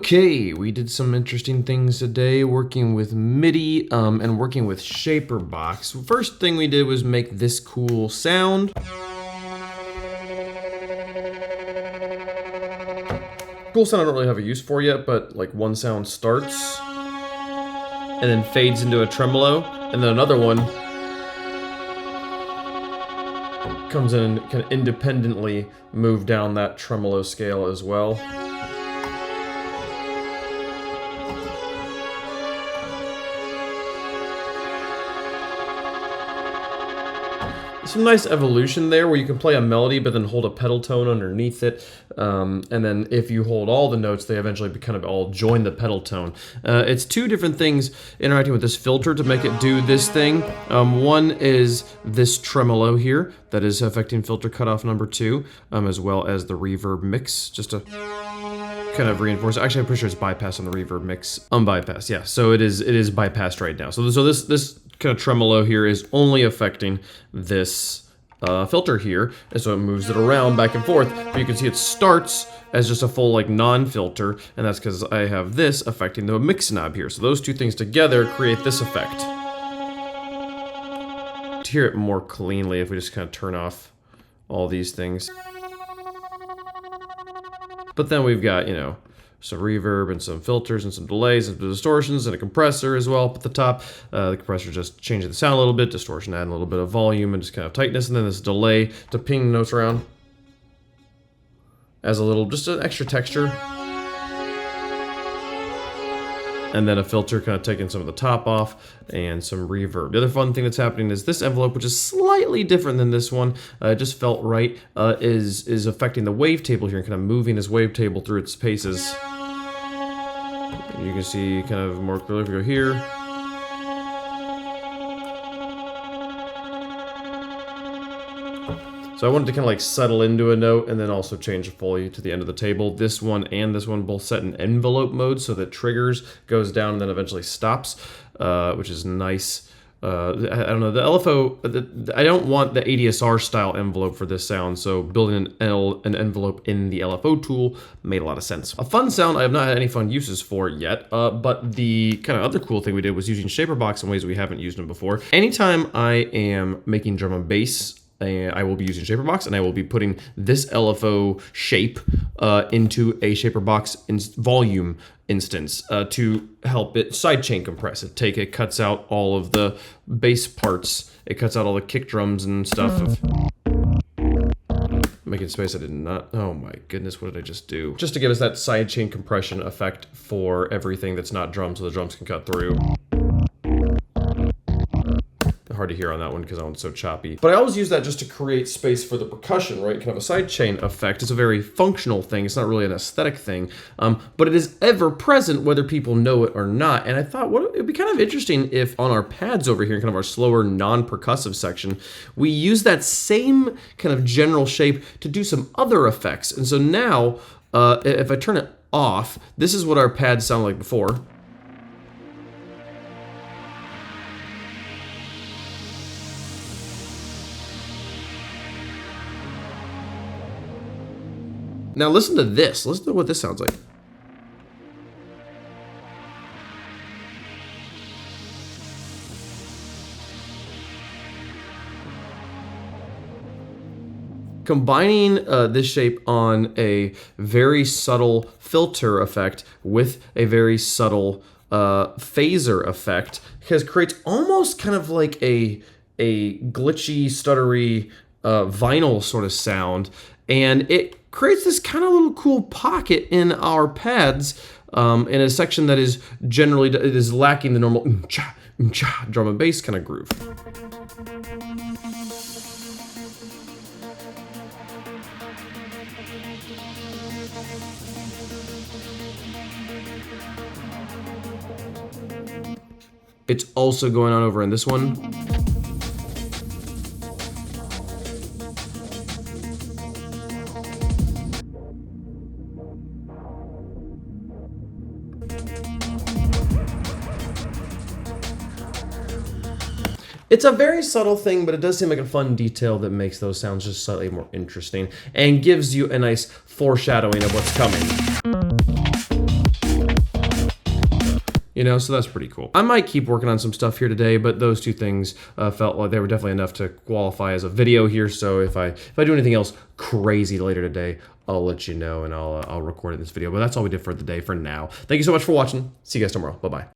Okay, we did some interesting things today working with MIDI and working with ShaperBox. First thing we did was make this cool sound. Cool sound I don't really have a use for yet, but like one sound starts and then fades into a tremolo, and then another one comes in and can independently move down that tremolo scale as well. Some nice evolution there where you can play a melody but then hold a pedal tone underneath it, and then if you hold all the notes they eventually kind of all join the pedal tone. It's two different things interacting with this filter to make it do this thing. One is this tremolo here that is affecting filter cutoff number 2, as well as the reverb mix, just to kind of reinforce. Actually, I'm pretty sure it's bypassed on the reverb mix. Unbypassed, yeah. So it is bypassed right now. So this kind of tremolo here is only affecting this filter here, and so it moves it around back and forth. But you can see it starts as just a full like non-filter, and that's because I have this affecting the mix knob here. So those two things together create this effect. To hear it more cleanly, if we just kind of turn off all these things. But then we've got, you know, some reverb and some filters and some delays and some distortions and a compressor as well up at the top. The compressor just changing the sound a little bit, distortion adding a little bit of volume and just kind of tightness, and then this delay to ping notes around as a little, just an extra texture. And then a filter kind of taking some of the top off and some reverb. The other fun thing that's happening is this envelope, which is slightly different than this one, it just felt right, is affecting the wavetable here and kind of moving this wavetable through its paces. You can see kind of more clearly if we go here. So I wanted to kind of like settle into a note and then also change fully to the end of the table. This one and this one both set in envelope mode so that triggers, goes down and then eventually stops, which is nice. I don't know, the LFO, I don't want the ADSR style envelope for this sound, so building an envelope in the LFO tool made a lot of sense. A fun sound I have not had any fun uses for yet, but the kind of other cool thing we did was using ShaperBox in ways we haven't used them before. Anytime I am making drum and bass, I will be using ShaperBox, and I will be putting this LFO shape into a ShaperBox volume instance to help it sidechain compress. It cuts out all of the bass parts. It cuts out all the kick drums and stuff. Making space, I did not. Oh my goodness, what did I just do? Just to give us that sidechain compression effect for everything that's not drums, so the drums can cut through. Hard to hear on that one because that one's so choppy. But I always use that just to create space for the percussion, right? Kind of a sidechain effect. It's a very functional thing. It's not really an aesthetic thing, but it is ever present whether people know it or not. And I thought, it'd be kind of interesting if on our pads over here, kind of our slower non-percussive section, we use that same kind of general shape to do some other effects. And so now, if I turn it off, this is what our pads sound like before. Now listen to this. Listen to what this sounds like. Combining this shape on a very subtle filter effect with a very subtle phaser effect creates almost kind of like a glitchy, stuttery vinyl sort of sound, and it creates this kind of little cool pocket in our pads in a section that is generally lacking the normal drum and bass kind of groove. It's also going on over in this one. It's a very subtle thing, but it does seem like a fun detail that makes those sounds just slightly more interesting and gives you a nice foreshadowing of what's coming. You know, so that's pretty cool. I might keep working on some stuff here today, but those two things felt like they were definitely enough to qualify as a video here. So if I do anything else crazy later today, I'll let you know, and I'll record this video. But that's all we did for the day for now. Thank you so much for watching. See you guys tomorrow. Bye-bye.